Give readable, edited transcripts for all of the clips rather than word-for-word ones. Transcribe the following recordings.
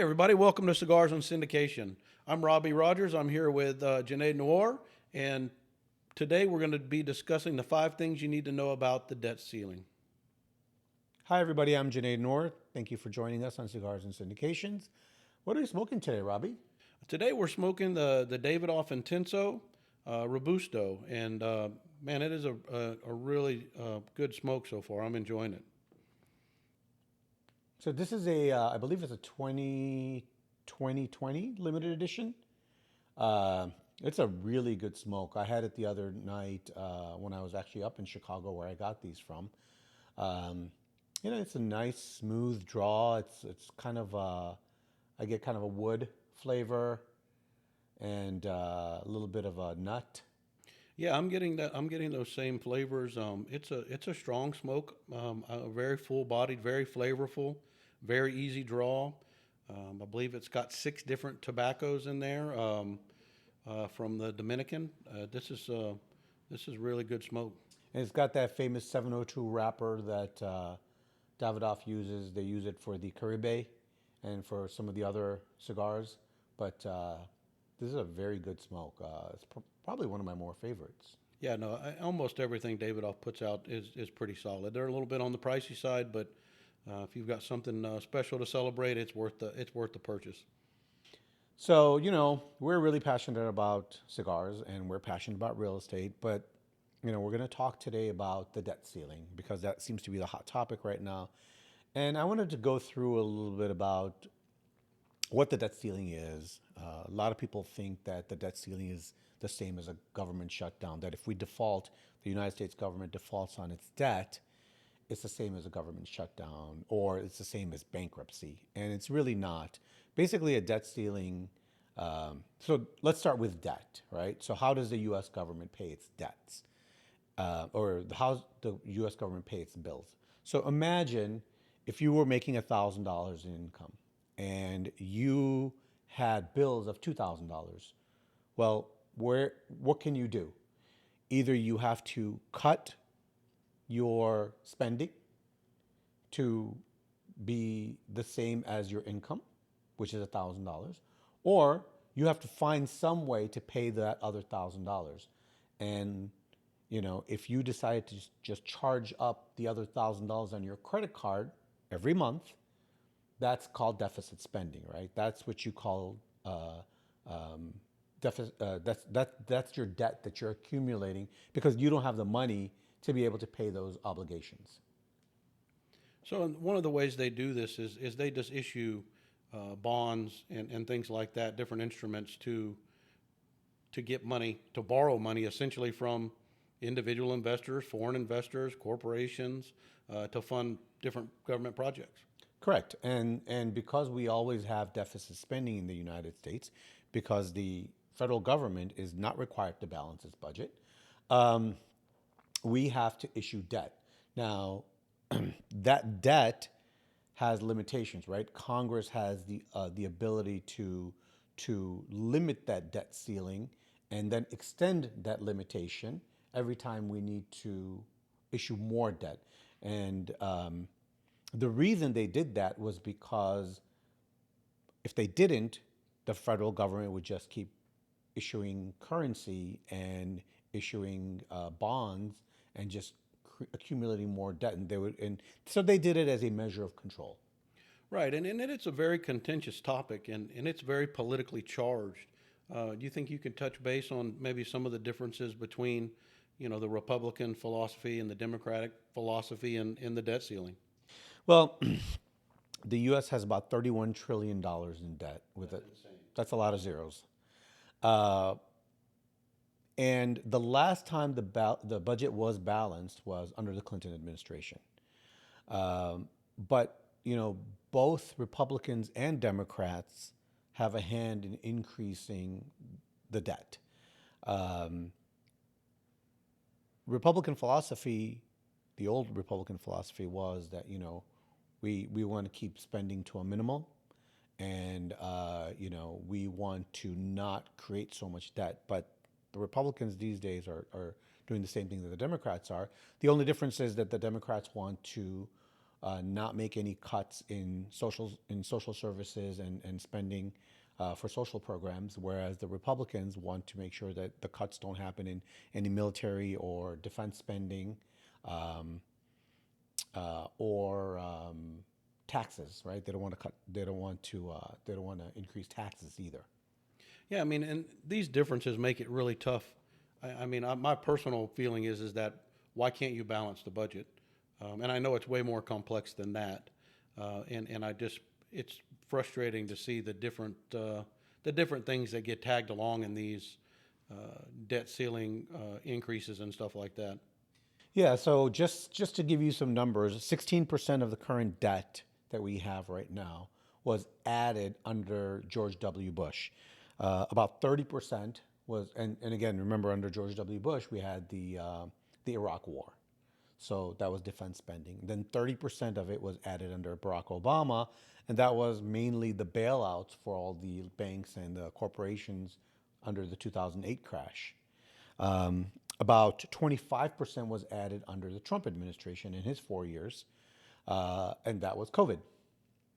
Everybody, welcome to Cigars on Syndication. I'm Robbie Rogers. I'm here with Janae Noor, and today we're going to be discussing the 5 things you need to know about the debt ceiling. Hi, everybody. I'm Janae Noor. Thank you for joining us on Cigars and Syndications. What are you smoking today, Robbie? Today we're smoking the Davidoff Intenso Robusto, and man, it is a really good smoke so far. I'm enjoying it. So this is I believe it's a 2020 limited edition. Uh, it's a really good smoke. I had it the other night when I was actually up in Chicago where I got these from. Um, it's a nice smooth draw. It's kind of I get kind of a wood flavor and a little bit of a nut. Yeah, I'm getting that. I'm getting those same flavors. It's a strong smoke, very full bodied, very flavorful, very easy draw. I believe it's got 6 different tobaccos in there from the Dominican. This is really good smoke. And it's got that famous 702 wrapper that Davidoff uses. They use it for the Caribe and for some of the other cigars. But this is a very good smoke. It's probably one of my more favorites. Yeah, no, almost everything Davidoff puts out is pretty solid. They're a little bit on the pricey side, but if you've got something special to celebrate, it's worth the purchase. So, we're really passionate about cigars and we're passionate about real estate, but we're going to talk today about the debt ceiling because that seems to be the hot topic right now. And I wanted to go through a little bit about what the debt ceiling is. A lot of people think that the debt ceiling is the same as a government shutdown, that if we default, the United States government defaults on its debt, it's the same as a government shutdown or it's the same as bankruptcy. And it's really not. Basically, a debt ceiling. So let's start with debt, right? So, how does the US government pay its debts? How the US government pay its bills? So, imagine if you were making $1,000 in income and you had bills of $2,000. Well, what can you do? Either you have to cut your spending to be the same as your income, which is $1,000, or you have to find some way to pay that other $1,000. And if you decide to just charge up the other $1,000 on your credit card every month, that's called deficit spending, right? That's what you call deficit. That's your debt that you're accumulating because you don't have the money to be able to pay those obligations. So one of the ways they do this is they just issue bonds and things like that, different instruments to get money, to borrow money essentially from individual investors, foreign investors, corporations, to fund different government projects. Correct. And because we always have deficit spending in the United States, because the federal government is not required to balance its budget, um, we have to issue debt. Now, that debt has limitations, right? Congress has the ability to limit that debt ceiling and then extend that limitation every time we need to issue more debt. And the reason they did that was because if they didn't, the federal government would just keep issuing currency and issuing bonds and just accumulating more debt, and so they did it as a measure of control. Right, and it's a very contentious topic, and it's very politically charged. Do you think you could touch base on maybe some of the differences between, the Republican philosophy and the Democratic philosophy in the debt ceiling? Well, the U.S. has about $31 trillion in debt. That's a lot of zeros. Uh, and the last time the budget was balanced was under the Clinton administration. But both Republicans and Democrats have a hand in increasing the debt. Um, Republican philosophy, the old Republican philosophy was that we want to keep spending to a minimum, and we want to not create so much debt. But the Republicans these days are doing the same thing that the Democrats are. The only difference is that the Democrats want to not make any cuts in social services and spending for social programs, whereas the Republicans want to make sure that the cuts don't happen in any military or defense spending, um, or taxes. Right? They don't want to cut. They don't want to. They don't want to increase taxes either. Yeah, I mean, and these differences make it really tough. My personal feeling is that why can't you balance the budget? And I know it's way more complex than that. And I just it's frustrating to see the different things that get tagged along in these debt ceiling increases and stuff like that. Yeah, so just to give you some numbers, 16% of the current debt that we have right now was added under George W. Bush. About 30% was, and again, remember under George W. Bush, we had the Iraq War. So that was defense spending. Then 30% of it was added under Barack Obama, and that was mainly the bailouts for all the banks and the corporations under the 2008 crash. Um, about 25% was added under the Trump administration in his 4 years, and that was COVID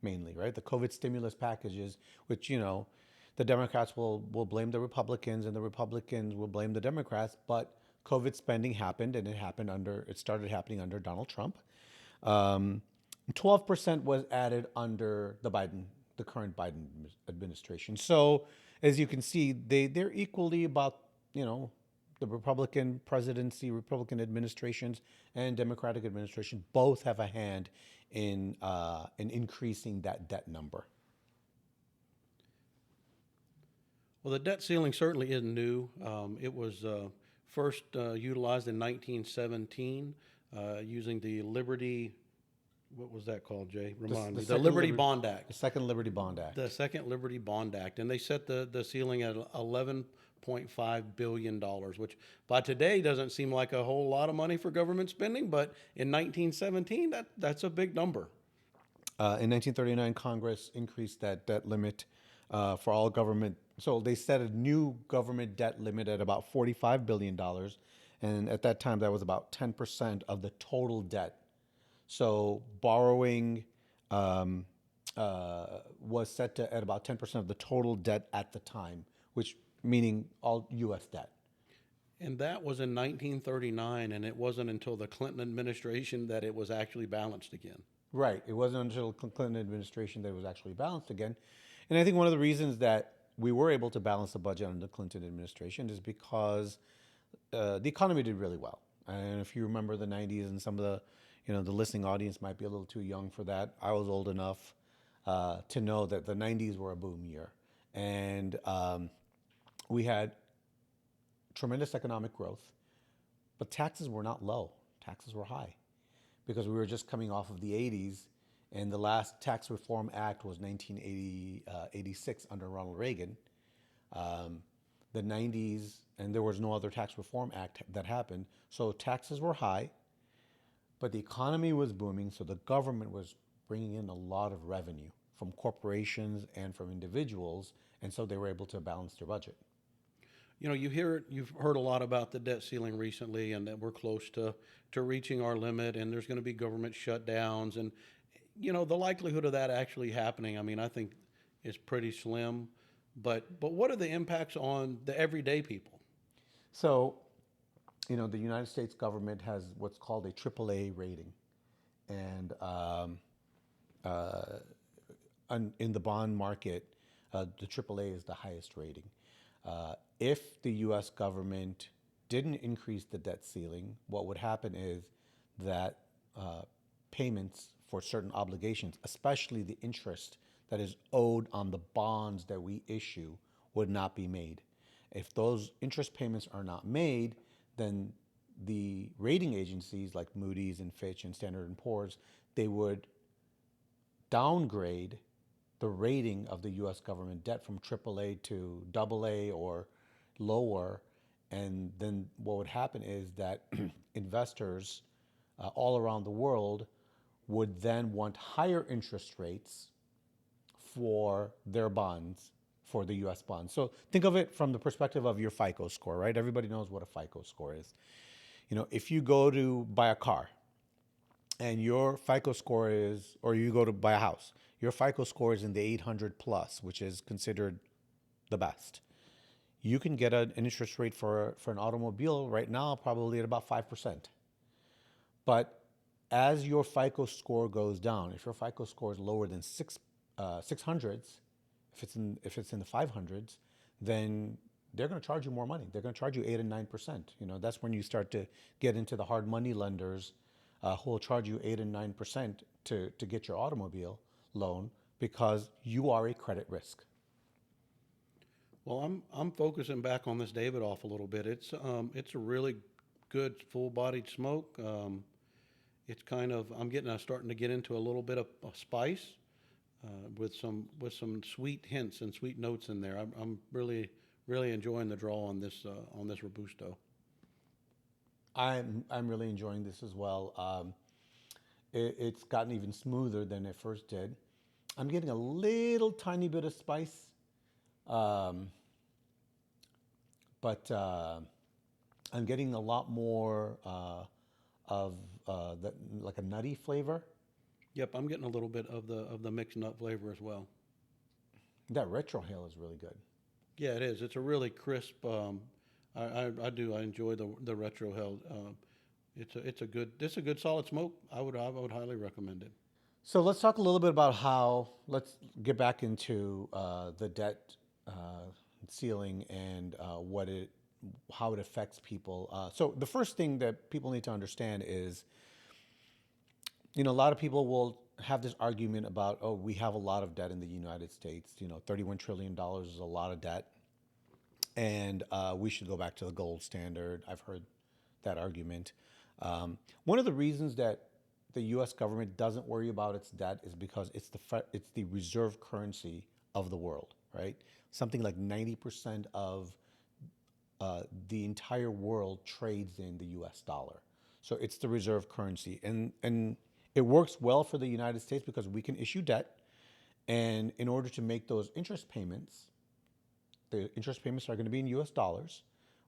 mainly, right? The COVID stimulus packages, which, the Democrats will blame the Republicans and the Republicans will blame the Democrats, but COVID spending happened and it started happening under Donald Trump. Um, 12% was added under the current Biden administration. So as you can see, they're equally about, the Republican presidency, Republican administrations, and Democratic administration both have a hand in increasing that debt number. Well, the debt ceiling certainly isn't new. It was first utilized in 1917 using the Liberty. What was that called, Jay? Remind me. The Liberty Bond The Act. Second Liberty Bond Act. The second Liberty Bond Act, and they set the ceiling at $11.5 billion, which by today doesn't seem like a whole lot of money for government spending, but in 1917, that's a big number. In 1939, Congress increased that debt limit for all government. So they set a new government debt limit at about $45 billion. And at that time, that was about 10% of the total debt. So borrowing was set to at about 10% of the total debt at the time, which meaning all U.S. debt. And that was in 1939, and it wasn't until the Clinton administration that it was actually balanced again. Right. It wasn't until the Clinton administration that it was actually balanced again. And I think one of the reasons that we were able to balance the budget under the Clinton administration is because the economy did really well. And if you remember the 90s and some of the listening audience might be a little too young for that. I was old enough to know that the 90s were a boom year. And we had tremendous economic growth, but taxes were not low. Taxes were high because we were just coming off of the 80s, and the last Tax Reform Act was 1986 under Ronald Reagan. The 90s, and there was no other Tax Reform Act that happened. So taxes were high, but the economy was booming, so the government was bringing in a lot of revenue from corporations and from individuals, and so they were able to balance their budget. You've heard a lot about the debt ceiling recently, and that we're close to reaching our limit, and there's going to be government shutdowns, and the likelihood of that actually happening, I think, is pretty slim. But what are the impacts on the everyday people? So, the United States government has what's called a AAA rating, and in the bond market, the AAA is the highest rating. If the U.S. government didn't increase the debt ceiling, what would happen is that payments for certain obligations, especially the interest that is owed on the bonds that we issue, would not be made. If those interest payments are not made, then the rating agencies like Moody's and Fitch and Standard and Poor's, they would downgrade the rating of the U.S. government debt from AAA to AA or lower. And then what would happen is that investors all around the world would then want higher interest rates for their bonds, for the U.S. bonds. So think of it from the perspective of your FICO score, right? Everybody knows what a FICO score is. If you go to buy a car and your FICO score is, or you go to buy a house, your FICO score is in the 800 plus, which is considered the best. You can get an interest rate for an automobile right now probably at about 5%. But as your FICO score goes down, if your FICO score is lower than 600s, if it's in the 500s, then they're going to charge you more money. They're going to charge you 8 and 9%. That's when you start to get into the hard money lenders who will charge you 8 and 9% to get your automobile loan because you are a credit risk. Well, I'm focusing back on this Davidoff a little bit. It's a really good full bodied smoke. It's kind of starting to get into a little bit of a spice with some sweet hints and sweet notes in there. I'm really enjoying the draw on this Robusto. I'm really enjoying this as well. It's gotten even smoother than it first did. I'm getting a little tiny bit of spice, um, but I'm getting a lot more of like a nutty flavor. Yep, I'm getting a little bit of the mixed nut flavor as well. That retrohale is really good. Yeah, it is. It's a really crisp. I enjoy the retro hell. It's a good solid smoke. I would highly recommend it. So let's talk a little bit about let's get back into the debt ceiling and how it affects people. So the first thing that people need to understand is, a lot of people will have this argument about, oh, we have a lot of debt in the United States. $31 trillion is a lot of debt, and we should go back to the gold standard. I've heard that argument. One of the reasons that the U.S. government doesn't worry about its debt is because it's the reserve currency of the world, right? Something like 90% of the entire world trades in the U.S. dollar, so it's the reserve currency, and it works well for the United States because we can issue debt, and in order to make those interest payments, the interest payments are going to be in U.S. dollars.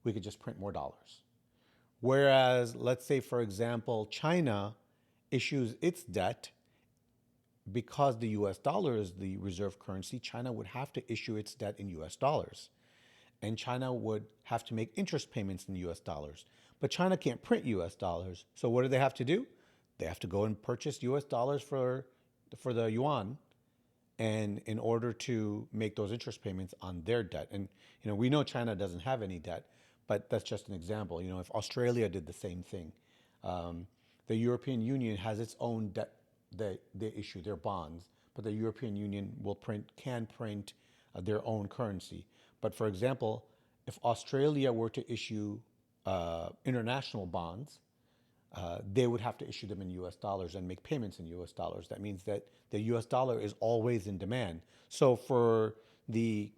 We could just print more dollars. Whereas, let's say, for example, China issues its debt because the US dollar is the reserve currency. China would have to issue its debt in US dollars. And China would have to make interest payments in US dollars. But China can't print US dollars. So what do they have to do? They have to go and purchase US dollars for the yuan, and in order to make those interest payments on their debt. And we know China doesn't have any debt, but that's just an example. If Australia did the same thing, the European Union has its own debt. They issue their bonds, but the European Union can print their own currency. But for example, if Australia were to issue international bonds, they would have to issue them in US dollars and make payments in US dollars. That means that the US dollar is always in demand. So for the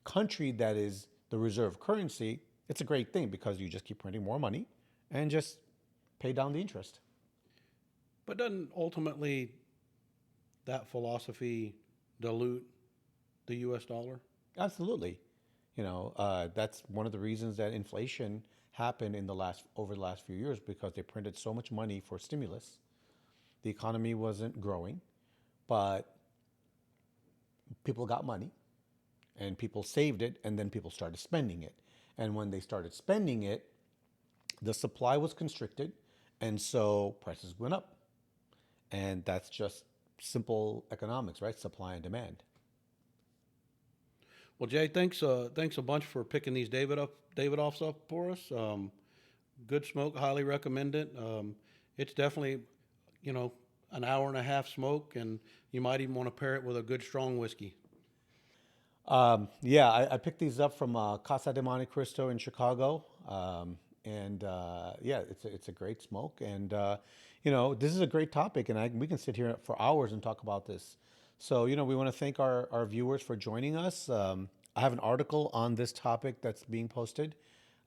country that is the reserve currency, it's a great thing because you just keep printing more money and just pay down the interest. But doesn't ultimately that philosophy dilute the U.S. dollar? Absolutely. That's one of the reasons that inflation happened over the last few years, because they printed so much money for stimulus. The economy wasn't growing, but people got money and people saved it, and then people started spending it. And when they started spending it, the supply was constricted, and so prices went up. And that's just simple economics, right? Supply and demand. Well, Jay, thanks a bunch for picking these Davidoffs up for us. Good smoke, highly recommend it. It's definitely, an hour and a half smoke, and you might even want to pair it with a good strong whiskey. Yeah, I picked these up from Casa de Monte Cristo in Chicago. And yeah, it's a great smoke. And, this is a great topic, and we can sit here for hours and talk about this. So, we want to thank our viewers for joining us. I have an article on this topic that's being posted.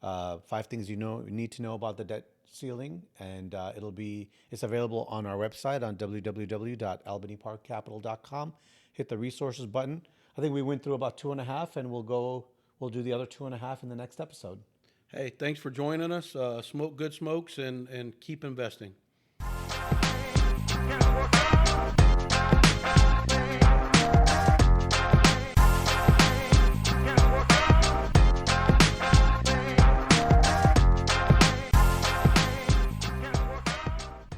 5 things you need to know about the debt ceiling, and it's available on our website on www.albanyparkcapital.com. Hit the resources button. I think we went through about 2.5, and we'll do the other 2.5 in the next episode. Hey, thanks for joining us. Smoke good smokes and keep investing.